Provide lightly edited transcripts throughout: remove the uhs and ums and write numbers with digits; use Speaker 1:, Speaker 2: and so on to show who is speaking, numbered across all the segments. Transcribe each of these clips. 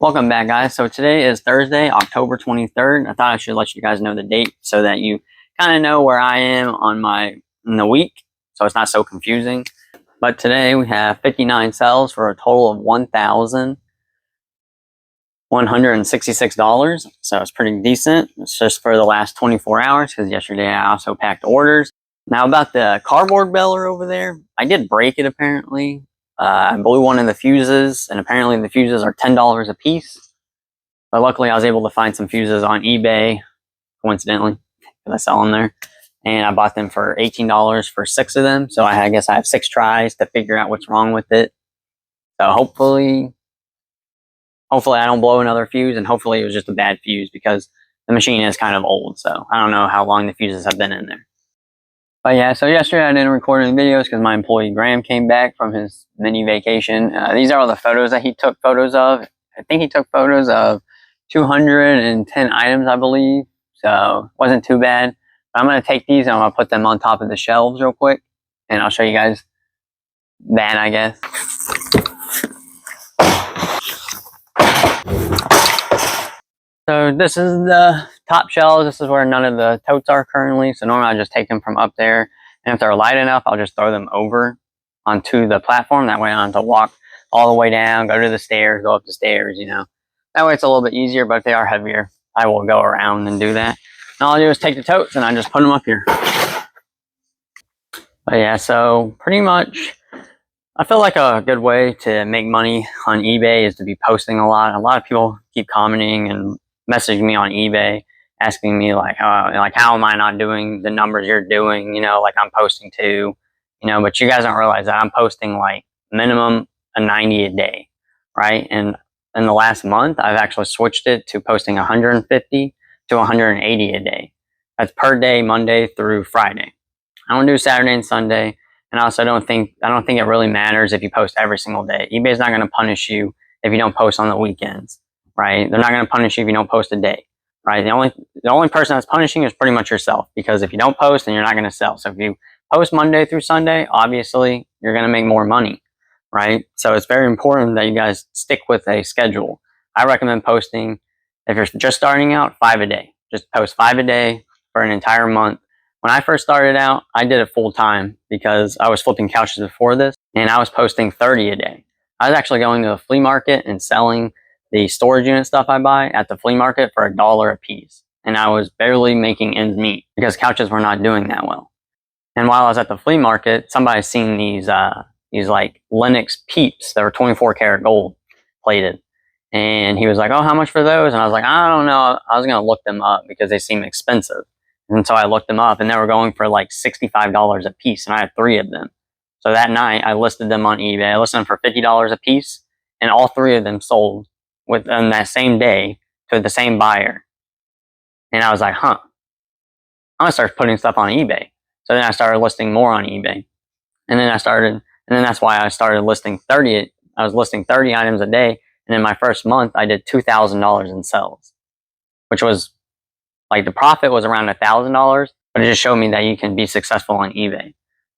Speaker 1: Welcome back, guys. So today is Thursday, October 23rd. I thought I should let you guys know the date so that you kind of know where I am in the week, so it's not so confusing. But today we have 59 cells for a total of $1,166. So it's pretty decent. It's just for the last 24 hours because yesterday I also packed orders. Now about the cardboard baler over there, I did break it apparently. I blew one of the fuses, and apparently the fuses are $10 a piece. But luckily, I was able to find some fuses on eBay, coincidentally, because I sell them there. And I bought them for $18 for 6 of them. So I guess I have 6 tries to figure out what's wrong with it. So hopefully I don't blow another fuse, and hopefully it was just a bad fuse because the machine is kind of old. So I don't know how long the fuses have been in there. But yeah, so yesterday I didn't record any videos because my employee Graham came back from his mini vacation. These are all the photos that he took photos of. I think he took photos of 210 items, I believe. So it wasn't too bad. But I'm going to take these and I'm going to put them on top of the shelves real quick. And I'll show you guys that, I guess. So this is the top shelves. This is where none of the totes are currently. So normally I just take them from up there. And if they're light enough, I'll just throw them over onto the platform. That way I don't have to walk all the way down, go to the stairs, go up the stairs, you know. That way it's a little bit easier, but if they are heavier, I will go around and do that. And all I do is take the totes and I just put them up here. But yeah, so pretty much, I feel like a good way to make money on eBay is to be posting a lot. A lot of people keep commenting and messaging me on eBay, asking me like how am I not doing the numbers you're doing? You know, like I'm posting too, you know, but you guys don't realize that I'm posting like minimum a 90 a day, right? And in the last month, I've actually switched it to posting 150 to 180 a day. That's per day, Monday through Friday. I don't do Saturday and Sunday. And I also don't think it really matters if you post every single day. eBay's not going to punish you if you don't post on the weekends, right? They're not going to punish you if you don't post a day, right? The only person that's punishing is pretty much yourself, because if you don't post, then you're not going to sell. So if you post Monday through Sunday, obviously you're going to make more money, right? So it's very important that you guys stick with a schedule. I recommend posting, if you're just starting out, 5 a day. Just post 5 a day for an entire month. When I first started out, I did it full time because I was flipping couches before this, and I was posting 30 a day. I was actually going to the flea market and selling the storage unit stuff I buy at the flea market for $1 a piece. And I was barely making ends meet because couches were not doing that well. And while I was at the flea market, somebody seen these like Linux Peeps that were 24 karat gold plated. And he was like, "Oh, how much for those?" And I was like, "I don't know." I was going to look them up because they seem expensive. And so I looked them up, and they were going for like $65 a piece, and I had 3 of them. So that night, I listed them on eBay. I listed them for $50 a piece, and all 3 of them sold within that same day to the same buyer. And I was like, I'm going to start putting stuff on eBay. So then I started listing more on eBay. And then that's why I started listing 30. I was listing 30 items a day, and in my first month, I did $2,000 in sales, which was, like, the profit was around $1,000, but it just showed me that you can be successful on eBay.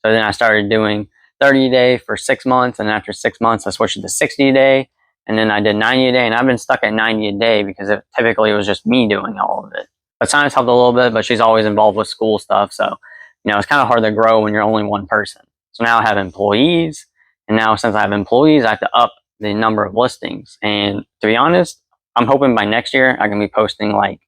Speaker 1: So then I started doing 30 a day for 6 months, and after 6 months, I switched it to 60 a day, and then I did 90 a day, and I've been stuck at 90 a day because typically it was just me doing all of it. But Science helped a little bit, but she's always involved with school stuff, so you know it's kind of hard to grow when you're only one person. So now I have employees, and now since I have employees, I have to up the number of listings. And to be honest, I'm hoping by next year I can be posting like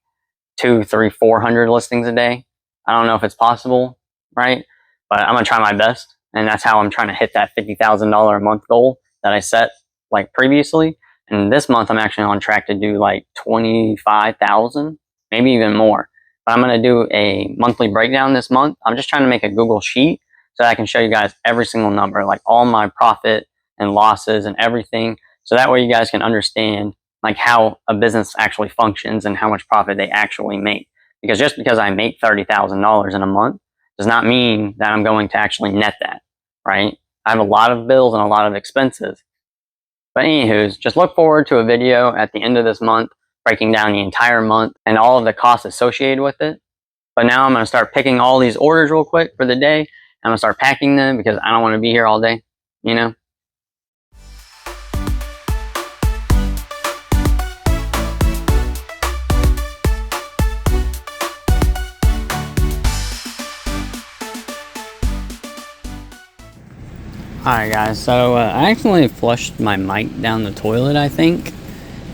Speaker 1: 200, 300, 400 listings a day. I don't know if it's possible, right? But I'm going to try my best. And that's how I'm trying to hit that $50,000 a month goal that I set like previously. And this month I'm actually on track to do like 25,000, maybe even more. But I'm going to do a monthly breakdown this month. I'm just trying to make a Google sheet so that I can show you guys every single number, like all my profit and losses and everything. So that way you guys can understand like how a business actually functions and how much profit they actually make. Because just because I make $30,000 in a month does not mean that I'm going to actually net that, right? I have a lot of bills and a lot of expenses. But anywho's, just look forward to a video at the end of this month breaking down the entire month and all of the costs associated with it. But now I'm going to start picking all these orders real quick for the day. I'm going to start packing them because I don't want to be here all day, you know? Alright guys, so I accidentally flushed my mic down the toilet, I think.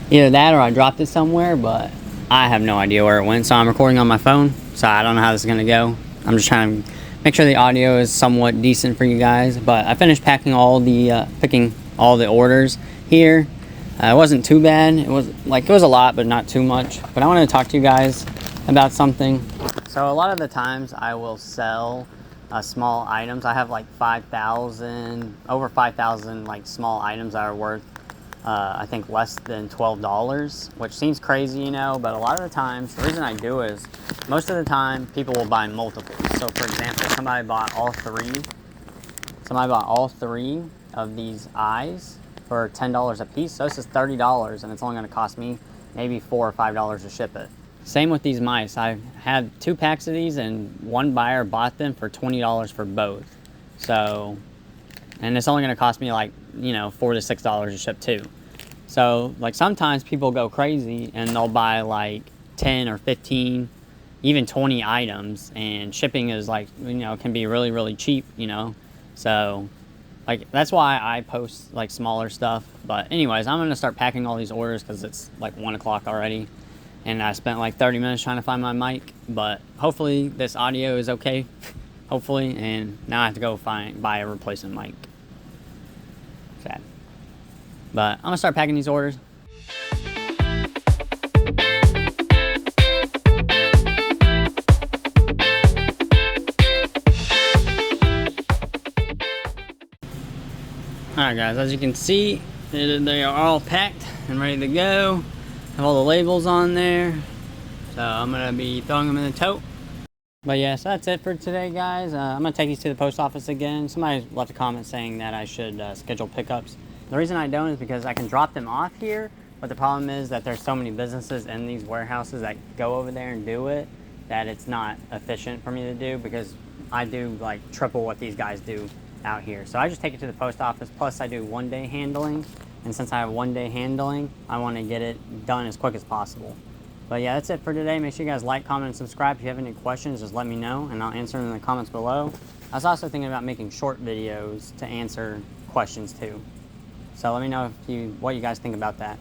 Speaker 1: Either that or I dropped it somewhere, but I have no idea where it went. So I'm recording on my phone, so I don't know how this is going to go. I'm just trying to make sure the audio is somewhat decent for you guys. But I finished packing all the, picking all the orders here. It wasn't too bad. It was a lot, but not too much. But I wanted to talk to you guys about something. So a lot of the times I will sell small items. I have like 5,000, over 5,000 like small items that are worth I think less than $12, which seems crazy, you know, but a lot of the times, the reason I do is, most of the time, people will buy multiples. So, for example, somebody bought all three of these eyes for $10 a piece. So this is $30, and it's only going to cost me maybe $4 or $5 to ship it. Same with these mice. I had 2 packs of these, and one buyer bought them for $20 for both. So, and it's only going to cost me like, you know, $4 to $6 to ship too. So, like, sometimes people go crazy and they'll buy like 10 or 15, even 20 items, and shipping is like, you know, can be really, really cheap, you know. So, like, that's why I post like smaller stuff. But anyways, I'm going to start packing all these orders because it's like 1 o'clock already. And I spent like 30 minutes trying to find my mic, but hopefully this audio is okay. Hopefully, and now I have to go buy a replacement mic. Sad. But I'm gonna start packing these orders. Alright guys, as you can see, they are all packed and ready to go. Have all the labels on there. So I'm gonna be throwing them in the tote. But yeah, so that's it for today, guys. I'm gonna take these to the post office again. Somebody left a comment saying that I should schedule pickups. The reason I don't is because I can drop them off here, but the problem is that there's so many businesses in these warehouses that go over there and do it that it's not efficient for me to do, because I do like triple what these guys do out here. So I just take it to the post office, plus I do 1-day handling. And since I have 1-day handling, I want to get it done as quick as possible. But yeah, that's it for today. Make sure you guys like, comment, and subscribe. If you have any questions, just let me know, and I'll answer them in the comments below. I was also thinking about making short videos to answer questions too. So let me know what you guys think about that.